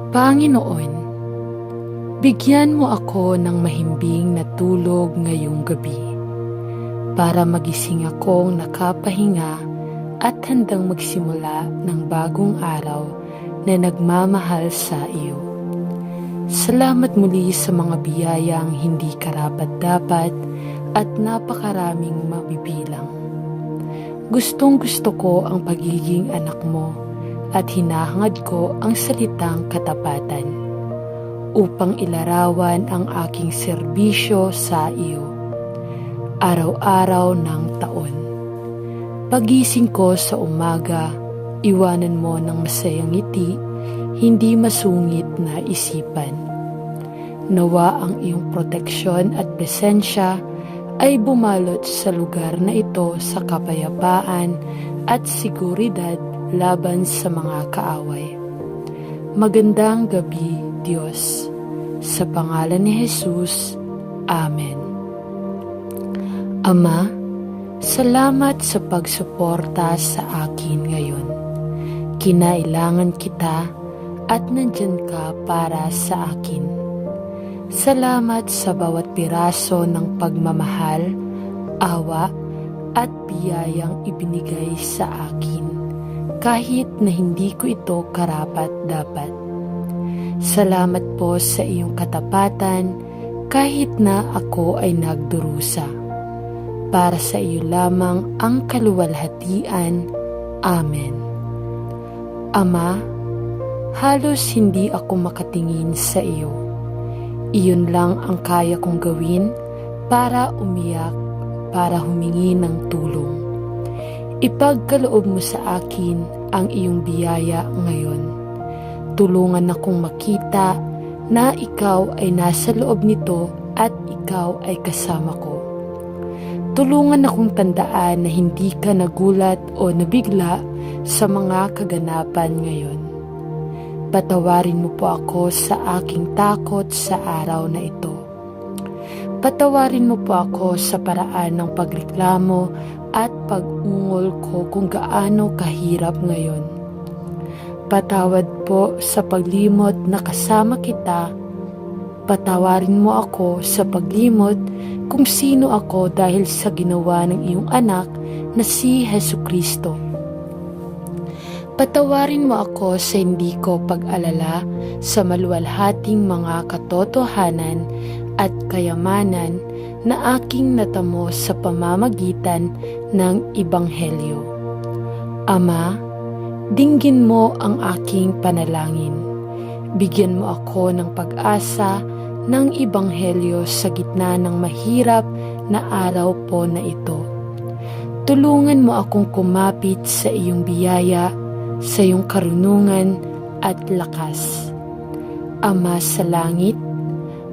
Panginoon, bigyan mo ako ng mahimbing na tulog ngayong gabi para magising akong nakapahinga at handang magsimula ng bagong araw na nagmamahal sa iyo. Salamat muli sa mga biyayang hindi karapat-dapat at napakaraming mabibilang. Gustong-gusto ko ang pagiging anak mo at hinahangad ko ang salitang katapatan upang ilarawan ang aking serbisyo sa iyo araw-araw ng taon. Pagising ko sa umaga, iwanan mo ng masayang ngiti, hindi masungit na isipan. Nawa ang iyong proteksyon at presensya ay bumalot sa lugar na ito sa kapayapaan at seguridad laban sa mga kaaway. Magandang gabi, Diyos. Sa pangalan ni Jesus, Amen. Ama, salamat sa pagsuporta sa akin ngayon. Kinailangan kita at nandyan ka para sa akin. Salamat sa bawat piraso ng pagmamahal, awa at biyayang ibinigay sa akin, kahit na hindi ko ito karapat-dapat. Salamat po sa iyong katapatan kahit na ako ay nagdurusa. Para sa iyo lamang ang kaluwalhatian. Amen. Ama, halos hindi ako makatingin sa iyo. Iyon lang ang kaya kong gawin para umiyak, para humingi ng tulong. Ipagkaloob mo sa akin ang iyong biyaya ngayon. Tulungan akong makita na ikaw ay nasa loob nito at ikaw ay kasama ko. Tulungan akong tandaan na hindi ka nagulat o nabigla sa mga kaganapan ngayon. Patawarin mo po ako sa aking takot sa araw na ito. Patawarin mo po ako sa paraan ng pagreklamo at pag-ungol ko kung gaano kahirap ngayon. Patawad po sa paglimot na kasama kita. Patawarin mo ako sa paglimot kung sino ako dahil sa ginawa ng iyong anak na si Hesukristo. Patawarin mo ako sa hindi ko pag-alala sa maluwalhating mga katotohanan at kayamanan na aking natamo sa pamamagitan ng Ebanghelyo. Ama, dinggin mo ang aking panalangin. Bigyan mo ako ng pag-asa ng Ebanghelyo sa gitna ng mahirap na araw po na ito. Tulungan mo akong kumapit sa iyong biyaya, sa iyong karunungan at lakas. Ama sa langit,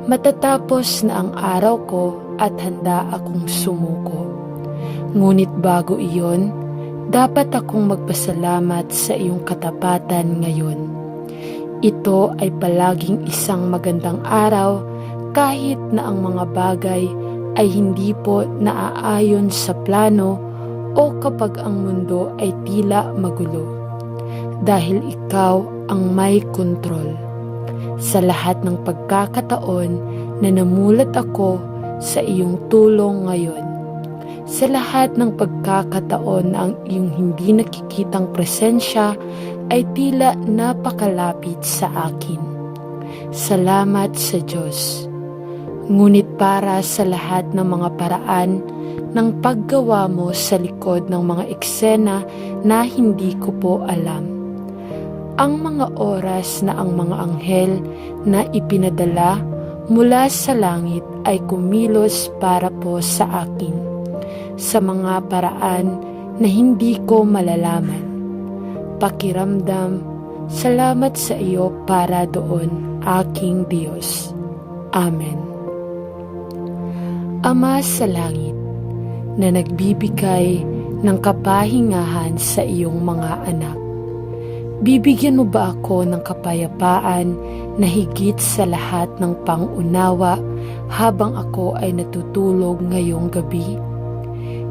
matatapos na ang araw ko at handa akong sumuko. Ngunit bago iyon, dapat akong magpasalamat sa iyong katapatan ngayon. Ito ay palaging isang magandang araw kahit na ang mga bagay ay hindi po naaayon sa plano o kapag ang mundo ay tila magulo. Dahil ikaw ang may kontrol. Sa lahat ng pagkakataon na namulat ako sa iyong tulong ngayon. Sa lahat ng pagkakataon na ang iyong hindi nakikitang presensya ay tila napakalapit sa akin. Salamat sa Diyos. Ngunit para sa lahat ng mga paraan ng paggawa mo sa likod ng mga eksena na hindi ko po alam. Ang mga oras na ang mga anghel na ipinadala mula sa langit ay kumilos para po sa akin sa mga paraan na hindi ko malalaman. Pakiramdam, salamat sa iyo para doon, aking Diyos. Amen. Ama sa langit, na nagbibigay ng kapahingahan sa iyong mga anak, bibigyan mo ba ako ng kapayapaan na higit sa lahat ng pangunawa habang ako ay natutulog ngayong gabi?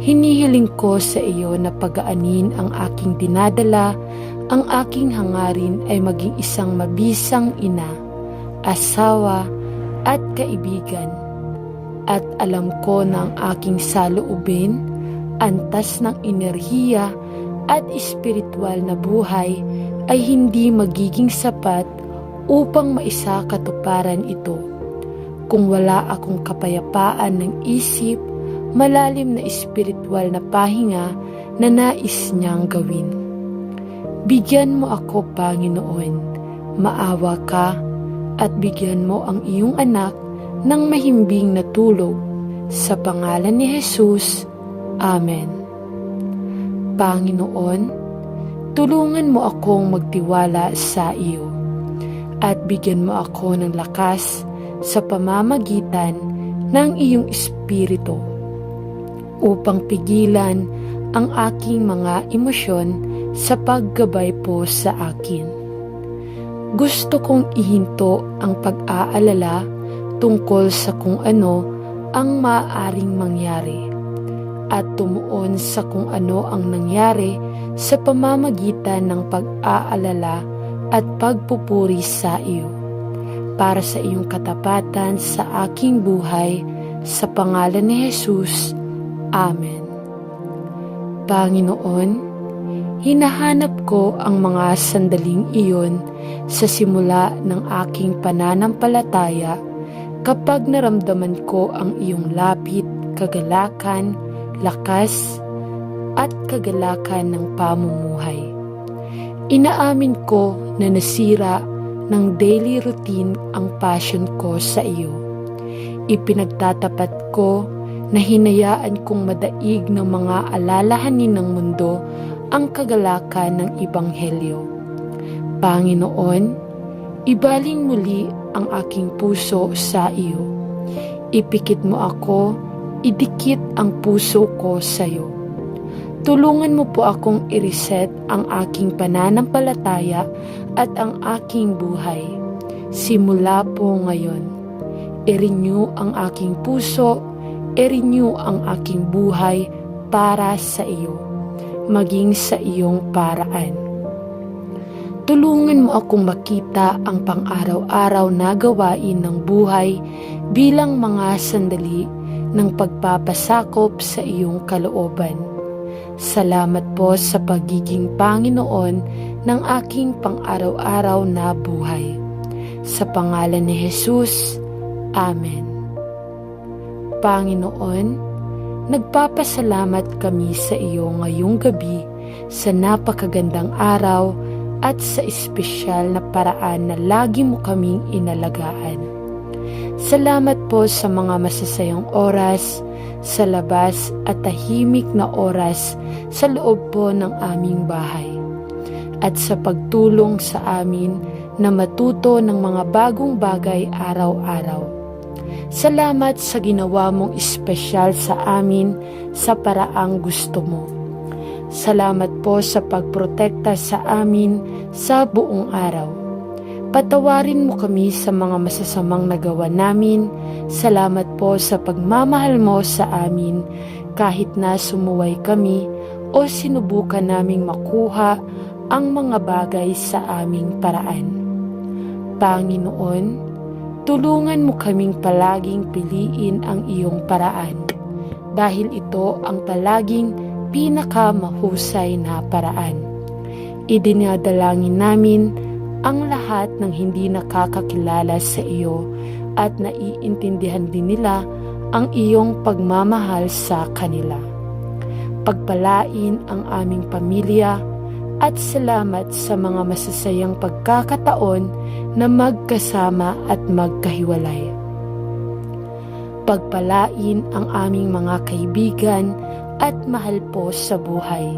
Hinihiling ko sa iyo na pagaanin ang aking dinadala, Ang aking hangarin ay maging isang mabisang ina, asawa at kaibigan. At alam ko na ang aking saloobin, antas ng enerhiya at espiritual na buhay ay hindi magiging sapat upang maisakatuparan ito kung wala akong kapayapaan ng isip, malalim na espiritual na pahinga na nais niyang gawin. Bigyan mo ako, Panginoon, maawa ka at bigyan mo ang iyong anak ng mahimbing na tulog. Sa pangalan ni Jesus, Amen. Panginoon, tulungan mo akong magtiwala sa iyo at bigyan mo ako ng lakas sa pamamagitan ng iyong espiritu upang pigilan ang aking mga emosyon sa paggabay po sa akin. Gusto kong ihinto ang pag-aalala tungkol sa kung ano ang maaaring mangyari at tumuon sa kung ano ang nangyari sa pamamagitan ng pag-aalala at pagpupuri sa iyo para sa iyong katapatan sa aking buhay, sa pangalan ni Jesus. Amen. Panginoon, hinahanap ko ang mga sandaling iyon sa simula ng aking pananampalataya kapag naramdaman ko ang iyong lapit, kagalakan, lakas, at kagalakan ng pamumuhay. Inaamin ko na nasira ng daily routine ang passion ko sa iyo. Ipinagtatapat ko na hinayaan kong madaig ng mga alalahanin ng mundo ang kagalakan ng Ebanghelyo. Panginoon, ibaling muli ang aking puso sa iyo. Ipikit mo ako, idikit ang puso ko sa iyo. Tulungan mo po akong i-reset ang aking pananampalataya at ang aking buhay. Simula po ngayon, i-renew ang aking puso, i-renew ang aking buhay para sa iyo, maging sa iyong paraan. Tulungan mo akong makita ang pang-araw-araw na gawain ng buhay bilang mga sandali ng pagpapasakop sa iyong kalooban. Salamat po sa pagiging Panginoon ng aking pang-araw-araw na buhay. Sa pangalan ni Jesus, Amen. Panginoon, nagpapasalamat kami sa iyo ngayong gabi sa napakagandang araw at sa espesyal na paraan na lagi mo kaming inalagaan. Salamat po sa mga masasayang oras sa labas at tahimik na oras sa loob po ng aming bahay at sa pagtulong sa amin na matuto ng mga bagong bagay araw-araw. Salamat sa ginawa mong espesyal sa amin sa paraang gusto mo. Salamat po sa pagprotekta sa amin sa buong araw. Patawarin mo kami sa mga masasamang nagawa namin. Salamat po sa pagmamahal mo sa amin kahit na sumuway kami o sinubukan naming makuha ang mga bagay sa aming paraan. Panginoon, tulungan mo kaming palaging piliin ang iyong paraan dahil ito ang palaging pinakamahusay na paraan. Idinadalangin namin ang lahat ng hindi nakakakilala sa iyo at naiintindihan din nila ang iyong pagmamahal sa kanila. Pagpalain ang aming pamilya at salamat sa mga masasayang pagkakataon na magkasama at magkahiwalay. Pagpalain ang aming mga kaibigan at mahal po sa buhay,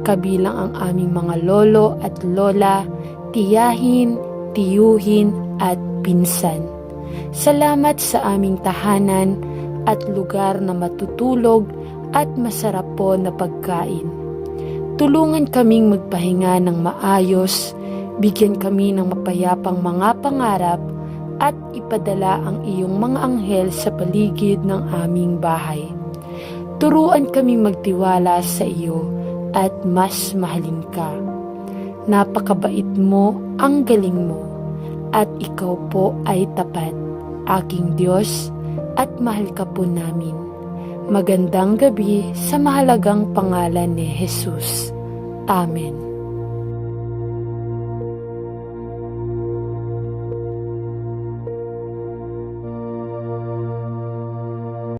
kabilang ang aming mga lolo at lola, tiyahin, tiyuhin at pinsan. Salamat sa aming tahanan at lugar na matutulog at masarap po na pagkain. Tulungan kaming magpahinga ng maayos, bigyan kami ng mapayapang mga pangarap at ipadala ang iyong mga anghel sa paligid ng aming bahay. Turuan kaming magtiwala sa iyo at mas mahalin ka. Napakabait mo, ang galing mo, at ikaw po ay tapat, aking Diyos, at mahal ka po namin. Magandang gabi sa mahalagang pangalan ni Jesus. Amen.